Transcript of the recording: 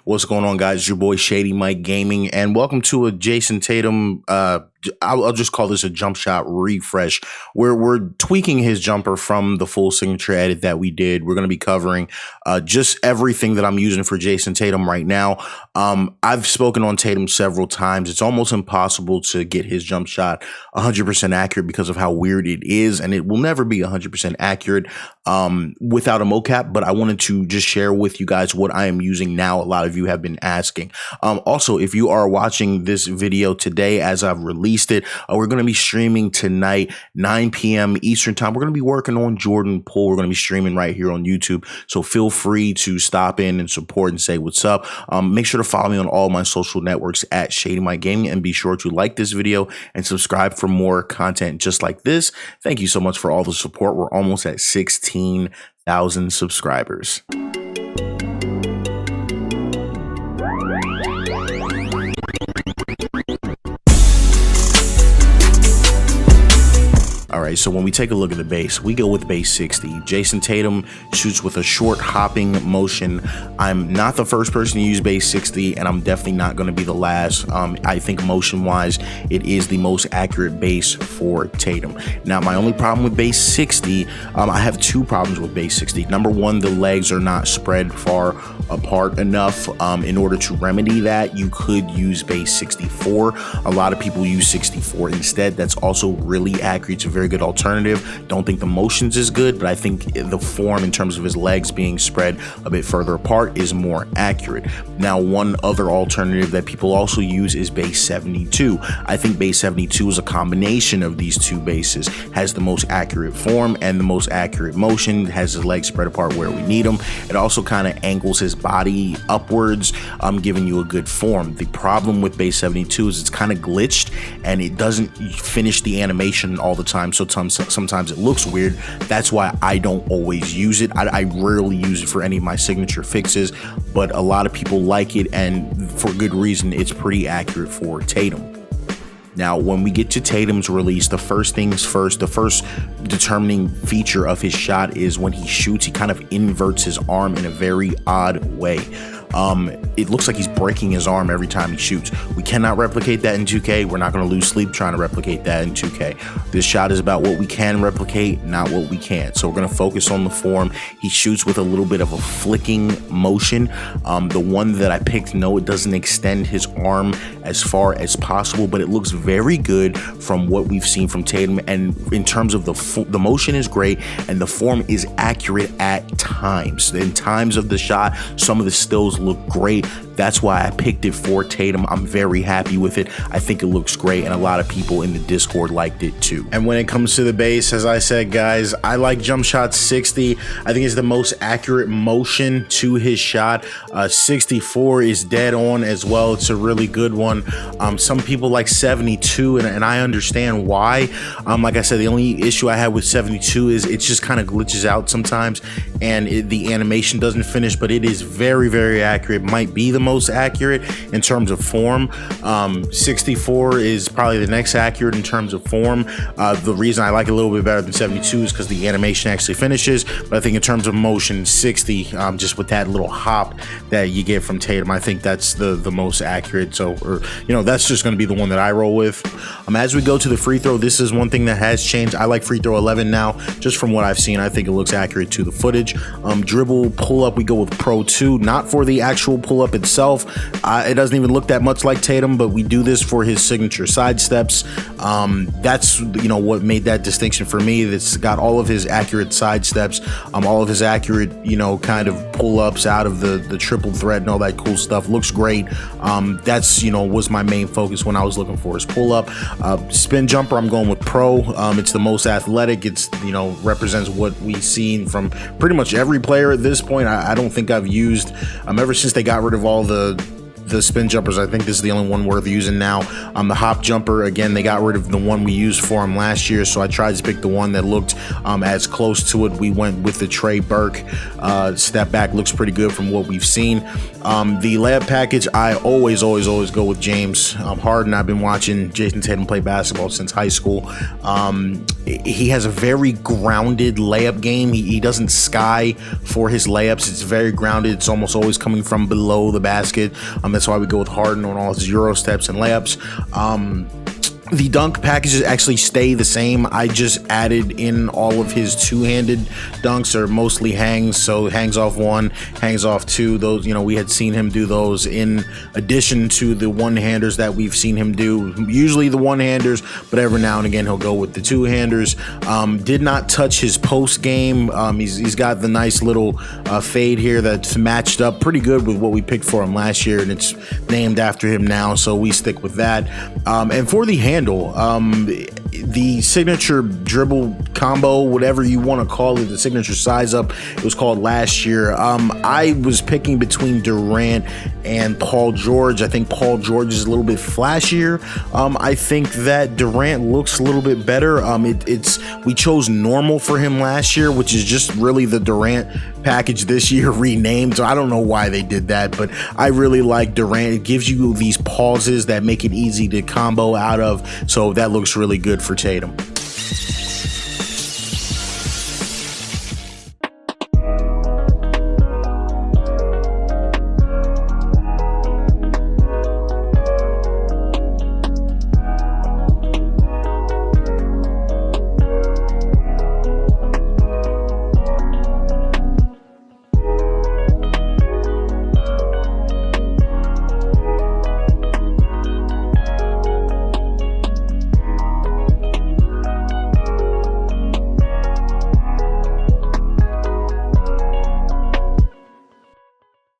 What's going on, guys? It's your boy ShadyMikeGaming, and welcome to a Jayson Tatum. I'll just call this a jump shot refresh. We're tweaking his jumper from the full signature edit that we did. We're going to be covering just everything that I'm using for Jayson Tatum right now. I've spoken on Tatum several times. It's almost impossible to get his jump shot 100% accurate because of how weird it is, and it will never be 100% accurate without a mocap. But I wanted to just share with you guys what I am using now. A lot of you have been asking. Also, if you are watching this video today as I've released it, we're going to be streaming tonight, 9 p.m. Eastern time. We're going to be working on Dribble Pull. We're going to be streaming right here on YouTube. So feel free to stop in and support and say what's up. Make sure to follow me on all my social networks at ShadyMikeGaming, and be sure to like this video and subscribe for more content just like this. Thank you so much for all the support. We're almost at 16,000 subscribers. All right, so when we take a look at the base, we go with base 60. Jayson Tatum shoots with a short hopping motion. I'm not the first person to use base 60, and I'm definitely not going to be the last. I think motion-wise, it is the most accurate base for Tatum. Now, my only problem with base 60, I have two problems with base 60. Number one, the legs are not spread far apart enough. In order to remedy that, you could use base 64. A lot of people use 64 instead. That's also really accurate. It's a very good alternative. Don't think the motions is good, but I think the form in terms of his legs being spread a bit further apart is more accurate. Now, one other alternative that people also use is base 72. I think base 72 is a combination of these two bases, has the most accurate form and the most accurate motion, has his legs spread apart where we need them. It also kind of angles his body upwards, giving you a good form. The problem with base 72 is it's kind of glitched and it doesn't finish the animation all the time. So sometimes it looks weird. That's why I don't always use it. I rarely use it for any of my signature fixes, but a lot of people like it, and for good reason. It's pretty accurate for Tatum. Now, when we get to Tatum's release, the first things first, the first determining feature of his shot is when he shoots, he kind of inverts his arm in a very odd way. It looks like he's breaking his arm every time he shoots. We cannot replicate that in 2K. We're not going to lose sleep trying to replicate that in 2K. This shot is about what we can replicate, not what we can't. So we're going to focus on the form. He shoots with a little bit of a flicking motion. The one that I picked, no, it doesn't extend his arm as far as possible, but it looks very good from what we've seen from Tatum. And in terms of the motion is great, and the form is accurate at times. In times of the shot, some of the stills look great. That's why I picked it for Tatum. I'm very happy with it. I think it looks great, and a lot of people in the Discord liked it too. And when it comes to the base, as I said, guys, I like jump shot 60. I think it's the most accurate motion to his shot. 64 is dead on as well. It's a really good one. Some people like 72, and I understand why. Like I said, the only issue I have with 72 is it just kind of glitches out sometimes, and the animation doesn't finish, but it is very, very accurate. Might be the most accurate in terms of form. 64 is probably the next accurate in terms of form. The reason I like it a little bit better than 72 is because the animation actually finishes, but I think in terms of motion, 60, just with that little hop that you get from Tatum, I think that's the most accurate. So, that's just going to be the one that I roll with. As we go to the free throw, this is one thing that has changed. I like free throw 11 now, just from what I've seen. I think it looks accurate to the footage. Dribble pull up, we go with Pro 2, not for the actual pull up itself. It doesn't even look that much like Tatum, but we do this for his signature side steps. That's what made that distinction for me. It's got all of his accurate side steps, all of his accurate kind of pull ups out of the triple threat and all that cool stuff. Looks great. That's was my main focus when I was looking for his pull up. Spin jumper, I'm going with Pro. It's the most athletic. It's represents what we've seen from pretty much every player at this point. I don't think I've used ever since they got rid of all the the spin jumpers. I think this is the only one worth using now. The hop jumper, again, they got rid of the one we used for him last year, so I tried to pick the one that looked as close to it. We went with the Trey Burke step back. Looks pretty good from what we've seen. The layup package, I always go with James Harden. I've been watching Jayson Tatum play basketball since high school. He has a very grounded layup game. He doesn't sky for his layups. It's very grounded. It's almost always coming from below the basket. That's why we go with Harden on all his Euro steps and layups. The dunk packages actually stay the same. I just added in all of his two-handed dunks, or mostly hangs. So hangs off one, hangs off two. Those, we had seen him do those in addition to the one-handers that we've seen him do. Usually the one-handers, but every now and again he'll go with the two-handers. Did not touch his post game. He's got the nice little fade here that's matched up pretty good with what we picked for him last year, and it's named after him now, so we stick with that. And for the handle, the signature dribble combo, whatever you want to call it, the signature size up, it was called last year. I was picking between Durant and Paul George. I think Paul George is a little bit flashier. I think that Durant looks a little bit better. We chose normal for him last year, which is just really the Durant package this year renamed. So I don't know why they did that, but I really like Durant. It gives you these pauses that make it easy to combo out of. So that looks really good for Tatum.